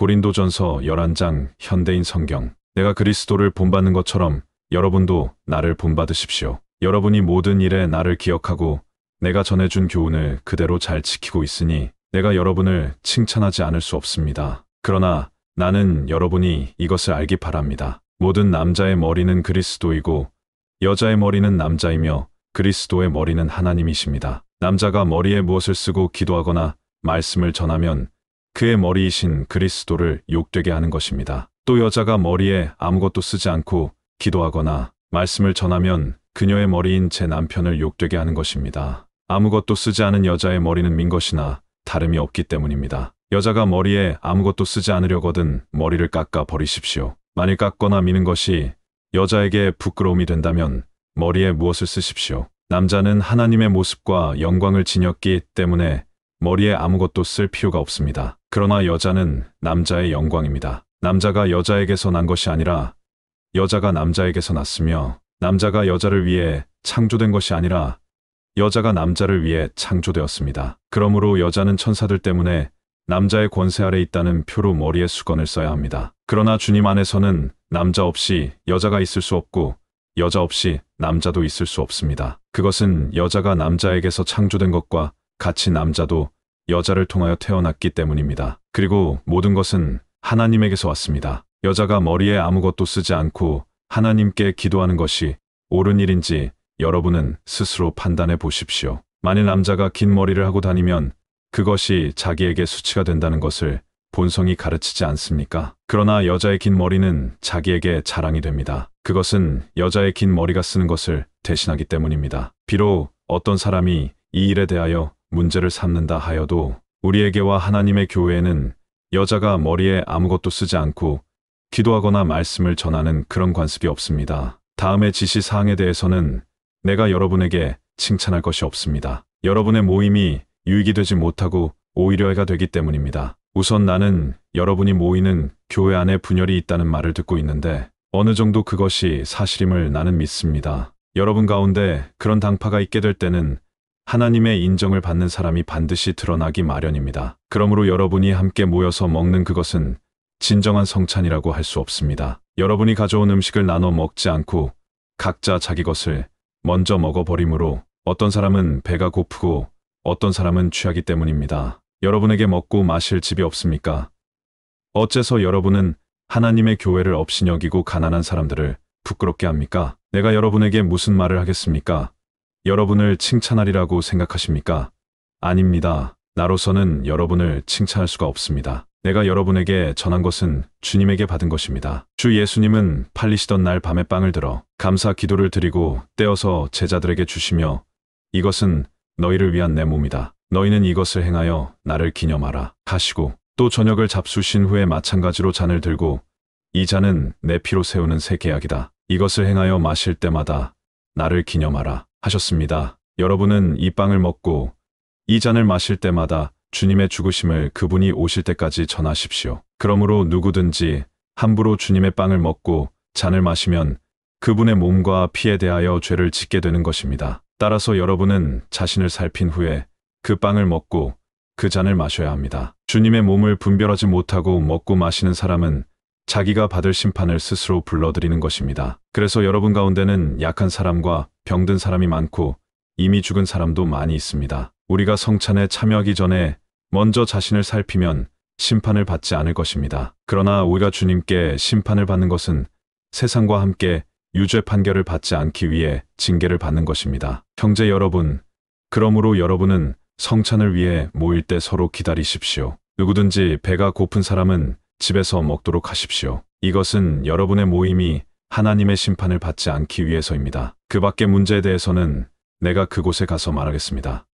고린도전서 11장 현대인 성경. 내가 그리스도를 본받는 것처럼 여러분도 나를 본받으십시오. 여러분이 모든 일에 나를 기억하고 내가 전해준 교훈을 그대로 잘 지키고 있으니 내가 여러분을 칭찬하지 않을 수 없습니다. 그러나 나는 여러분이 이것을 알기 바랍니다. 모든 남자의 머리는 그리스도이고 여자의 머리는 남자이며 그리스도의 머리는 하나님이십니다. 남자가 머리에 무엇을 쓰고 기도하거나 말씀을 전하면 그의 머리이신 그리스도를 욕되게 하는 것입니다. 또 여자가 머리에 아무것도 쓰지 않고 기도하거나 말씀을 전하면 그녀의 머리인 제 남편을 욕되게 하는 것입니다. 아무것도 쓰지 않은 여자의 머리는 민 것이나 다름이 없기 때문입니다. 여자가 머리에 아무것도 쓰지 않으려거든 머리를 깎아 버리십시오. 만일 깎거나 미는 것이 여자에게 부끄러움이 된다면 머리에 무엇을 쓰십시오. 남자는 하나님의 모습과 영광을 지녔기 때문에 머리에 아무것도 쓸 필요가 없습니다. 그러나 여자는 남자의 영광입니다. 남자가 여자에게서 난 것이 아니라 여자가 남자에게서 났으며 남자가 여자를 위해 창조된 것이 아니라 여자가 남자를 위해 창조되었습니다. 그러므로 여자는 천사들 때문에 남자의 권세 아래 있다는 표로 머리에 수건을 써야 합니다. 그러나 주님 안에서는 남자 없이 여자가 있을 수 없고 여자 없이 남자도 있을 수 없습니다. 그것은 여자가 남자에게서 창조된 것과 같이 남자도 여자를 통하여 태어났기 때문입니다. 그리고 모든 것은 하나님에게서 왔습니다. 여자가 머리에 아무것도 쓰지 않고 하나님께 기도하는 것이 옳은 일인지 여러분은 스스로 판단해 보십시오. 만일 남자가 긴 머리를 하고 다니면 그것이 자기에게 수치가 된다는 것을 본성이 가르치지 않습니까? 그러나 여자의 긴 머리는 자기에게 자랑이 됩니다. 그것은 여자의 긴 머리가 쓰는 것을 대신하기 때문입니다. 비록 어떤 사람이 이 일에 대하여 문제를 삼는다 하여도 우리에게와 하나님의 교회에는 여자가 머리에 아무것도 쓰지 않고 기도하거나 말씀을 전하는 그런 관습이 없습니다. 다음의 지시사항에 대해서는 내가 여러분에게 칭찬할 것이 없습니다. 여러분의 모임이 유익이 되지 못하고 오히려 해가 되기 때문입니다. 우선 나는 여러분이 모이는 교회 안에 분열이 있다는 말을 듣고 있는데 어느 정도 그것이 사실임을 나는 믿습니다. 여러분 가운데 그런 당파가 있게 될 때는 하나님의 인정을 받는 사람이 반드시 드러나기 마련입니다. 그러므로 여러분이 함께 모여서 먹는 그것은 진정한 성찬이라고 할 수 없습니다. 여러분이 가져온 음식을 나눠 먹지 않고 각자 자기 것을 먼저 먹어버리므로 어떤 사람은 배가 고프고 어떤 사람은 취하기 때문입니다. 여러분에게 먹고 마실 집이 없습니까? 어째서 여러분은 하나님의 교회를 업신여기고 가난한 사람들을 부끄럽게 합니까? 내가 여러분에게 무슨 말을 하겠습니까? 여러분을 칭찬하리라고 생각하십니까? 아닙니다. 나로서는 여러분을 칭찬할 수가 없습니다. 내가 여러분에게 전한 것은 주님에게 받은 것입니다. 주 예수님은 팔리시던 날 밤에 빵을 들어 감사 기도를 드리고 떼어서 제자들에게 주시며 이것은 너희를 위한 내 몸이다. 너희는 이것을 행하여 나를 기념하라 하시고 또 저녁을 잡수신 후에 마찬가지로 잔을 들고 이 잔은 내 피로 세우는 새 계약이다. 이것을 행하여 마실 때마다 나를 기념하라 하셨습니다. 여러분은 이 빵을 먹고 이 잔을 마실 때마다 주님의 죽으심을 그분이 오실 때까지 전하십시오. 그러므로 누구든지 함부로 주님의 빵을 먹고 잔을 마시면 그분의 몸과 피에 대하여 죄를 짓게 되는 것입니다. 따라서 여러분은 자신을 살핀 후에 그 빵을 먹고 그 잔을 마셔야 합니다. 주님의 몸을 분별하지 못하고 먹고 마시는 사람은 자기가 받을 심판을 스스로 불러들이는 것입니다. 그래서 여러분 가운데는 약한 사람과 병든 사람이 많고 이미 죽은 사람도 많이 있습니다. 우리가 성찬에 참여하기 전에 먼저 자신을 살피면 심판을 받지 않을 것입니다. 그러나 우리가 주님께 심판을 받는 것은 세상과 함께 유죄 판결을 받지 않기 위해 징계를 받는 것입니다. 형제 여러분, 그러므로 여러분은 성찬을 위해 모일 때 서로 기다리십시오. 누구든지 배가 고픈 사람은 집에서 먹도록 하십시오. 이것은 여러분의 모임이 하나님의 심판을 받지 않기 위해서입니다. 그 밖의 문제에 대해서는 내가 그곳에 가서 말하겠습니다.